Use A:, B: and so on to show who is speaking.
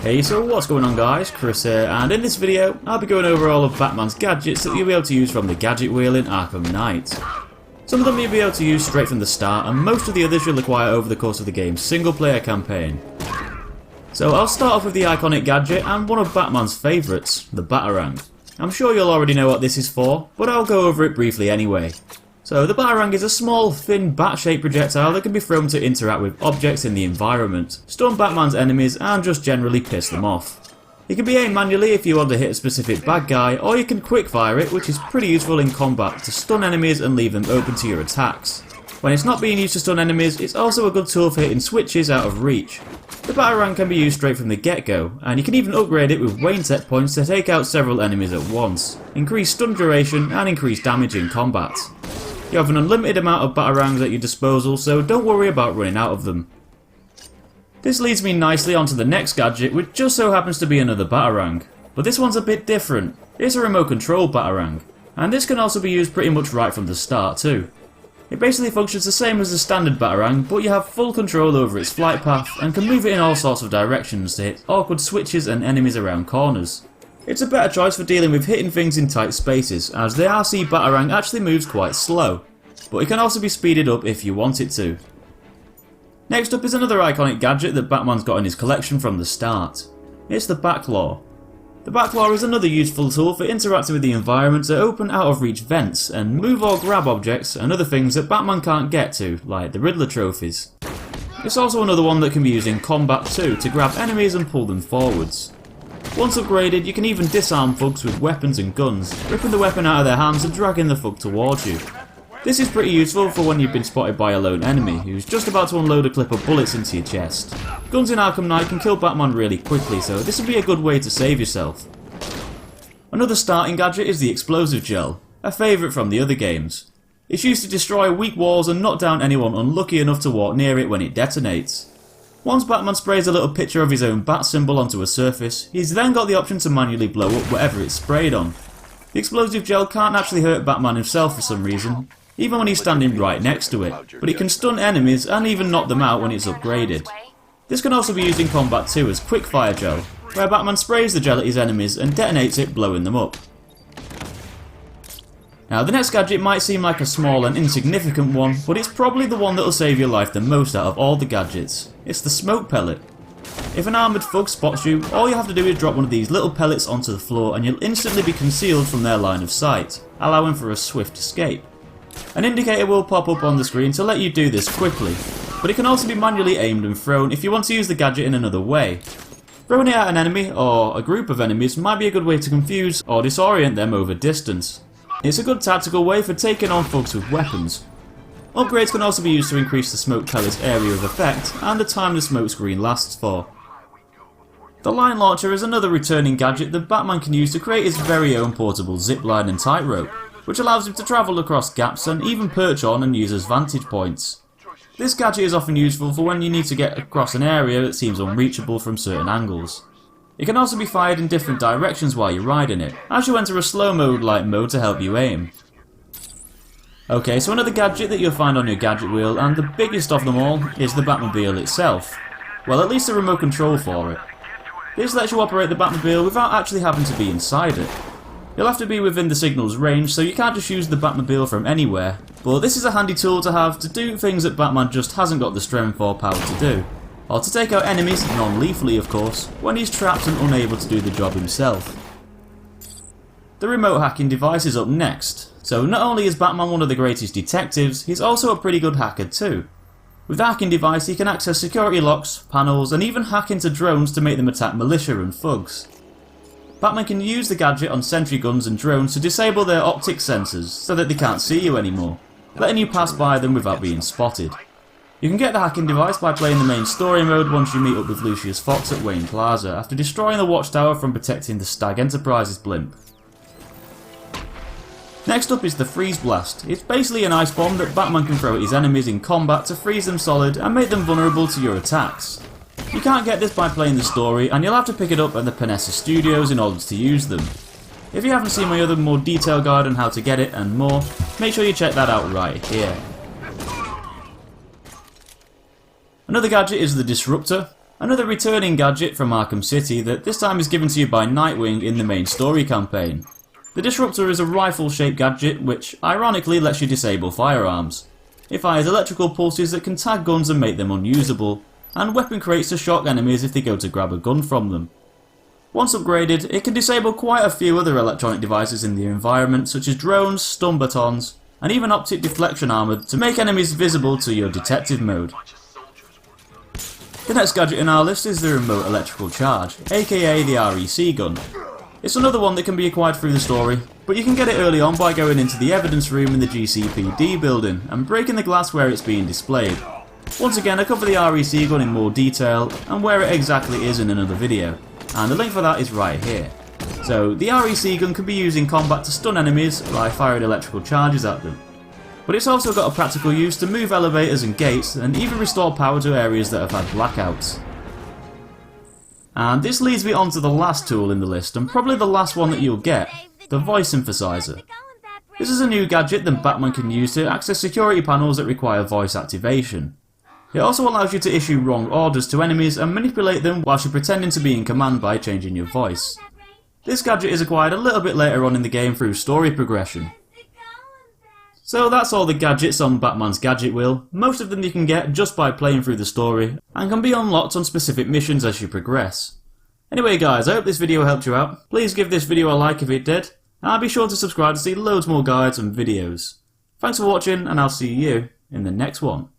A: Hey, so what's going on guys, Chris here, and in this video I'll be going over all of Batman's gadgets that you'll be able to use from the Gadget wheel in Arkham Knight. Some of them you'll be able to use straight from the start, and most of the others you'll acquire over the course of the game's single player campaign. So I'll start off with the iconic gadget and one of Batman's favourites, the Batarang. I'm sure you'll already know what this is for, but I'll go over it briefly anyway. So the Batarang is a small, thin, bat-shaped projectile that can be thrown to interact with objects in the environment, stun Batman's enemies and just generally piss them off. It can be aimed manually if you want to hit a specific bad guy, or you can quick-fire it, which is pretty useful in combat to stun enemies and leave them open to your attacks. When it's not being used to stun enemies, it's also a good tool for hitting switches out of reach. The Batarang can be used straight from the get-go, and you can even upgrade it with Wayne set points to take out several enemies at once, increase stun duration and increase damage in combat. You have an unlimited amount of Batarangs at your disposal, so don't worry about running out of them. This leads me nicely onto the next gadget, which just so happens to be another Batarang. But this one's a bit different. It's a remote control Batarang, and this can also be used pretty much right from the start too. It basically functions the same as the standard Batarang, but you have full control over its flight path and can move it in all sorts of directions to hit awkward switches and enemies around corners. It's a better choice for dealing with hitting things in tight spaces, as the RC Batarang actually moves quite slow, but it can also be speeded up if you want it to. Next up is another iconic gadget that Batman's got in his collection from the start. It's the BATCLAW. The BATCLAW is another useful tool for interacting with the environment to open out of reach vents and move or grab objects and other things that Batman can't get to, like the Riddler trophies. It's also another one that can be used in combat too, to grab enemies and pull them forwards. Once upgraded, you can even disarm thugs with weapons and guns, ripping the weapon out of their hands and dragging the thug towards you. This is pretty useful for when you've been spotted by a lone enemy who's just about to unload a clip of bullets into your chest. Guns in Arkham Knight can kill Batman really quickly, so this would be a good way to save yourself. Another starting gadget is the explosive gel, a favourite from the other games. It's used to destroy weak walls and knock down anyone unlucky enough to walk near it when it detonates. Once Batman sprays a little picture of his own bat symbol onto a surface, he's then got the option to manually blow up whatever it's sprayed on. The explosive gel can't actually hurt Batman himself for some reason, even when he's standing right next to it, but it can stun enemies and even knock them out when it's upgraded. This can also be used in combat too as quick-fire gel, where Batman sprays the gel at his enemies and detonates it, blowing them up. Now the next gadget might seem like a small and insignificant one, but it's probably the one that'll save your life the most out of all the gadgets. It's the smoke pellet. If an armoured thug spots you, all you have to do is drop one of these little pellets onto the floor and you'll instantly be concealed from their line of sight, allowing for a swift escape. An indicator will pop up on the screen to let you do this quickly, but it can also be manually aimed and thrown if you want to use the gadget in another way. Throwing it at an enemy, or a group of enemies, might be a good way to confuse or disorient them over distance. It's a good tactical way for taking on thugs with weapons. Upgrades can also be used to increase the smoke pellet's area of effect and the time the smoke screen lasts for. The line launcher is another returning gadget that Batman can use to create his very own portable zipline and tightrope, which allows him to travel across gaps and even perch on and use as vantage points. This gadget is often useful for when you need to get across an area that seems unreachable from certain angles. It can also be fired in different directions while you're riding it, as you enter a slow mode-like mode to help you aim. Okay, so another gadget that you'll find on your gadget wheel, and the biggest of them all, is the Batmobile itself. Well, at least a remote control for it. This lets you operate the Batmobile without actually having to be inside it. You'll have to be within the signal's range, so you can't just use the Batmobile from anywhere, but this is a handy tool to have to do things that Batman just hasn't got the strength or power to do. Or to take out enemies, non-lethally of course, when he's trapped and unable to do the job himself. The remote hacking device is up next. So not only is Batman one of the greatest detectives, he's also a pretty good hacker too. With the hacking device he can access security locks, panels and even hack into drones to make them attack militia and thugs. Batman can use the gadget on sentry guns and drones to disable their optic sensors so that they can't see you anymore, letting you pass by them without being spotted. You can get the hacking device by playing the main story mode once you meet up with Lucius Fox at Wayne Plaza after destroying the watchtower from protecting the Stag Enterprises blimp. Next up is the Freeze Blast. It's basically an ice bomb that Batman can throw at his enemies in combat to freeze them solid and make them vulnerable to your attacks. You can't get this by playing the story, and you'll have to pick it up at the Panessa Studios in order to use them. If you haven't seen my other more detailed guide on how to get it and more, make sure you check that out right here. Another gadget is the Disruptor, Another returning gadget from Arkham City that this time is given to you by Nightwing in the main story campaign. The Disruptor is a rifle-shaped gadget which ironically lets you disable firearms. It fires electrical pulses that can tag guns and make them unusable, and weapon crates to shock enemies if they go to grab a gun from them. Once upgraded, it can disable quite a few other electronic devices in the environment such as drones, stun batons, and even optic deflection armor to make enemies visible to your detective mode. The next gadget in our list is the Remote Electrical Charge, aka the REC gun. It's another one that can be acquired through the story, but you can get it early on by going into the evidence room in the GCPD building and breaking the glass where it's being displayed. Once again, I cover the REC gun in more detail and where it exactly is in another video, and the link for that is right here. So the REC gun can be used in combat to stun enemies by firing electrical charges at them. But it's also got a practical use to move elevators and gates and even restore power to areas that have had blackouts. And this leads me on to the last tool in the list, and probably the last one that you'll get, the Voice Synthesizer. This is a new gadget that Batman can use to access security panels that require voice activation. It also allows you to issue wrong orders to enemies and manipulate them whilst you're pretending to be in command by changing your voice. This gadget is acquired a little bit later on in the game through story progression. So that's all the gadgets on Batman's gadget wheel. Most of them you can get just by playing through the story, and can be unlocked on specific missions as you progress. Anyway guys, I hope this video helped you out. Please give this video a like if it did, and be sure to subscribe to see loads more guides and videos. Thanks for watching, and I'll see you in the next one.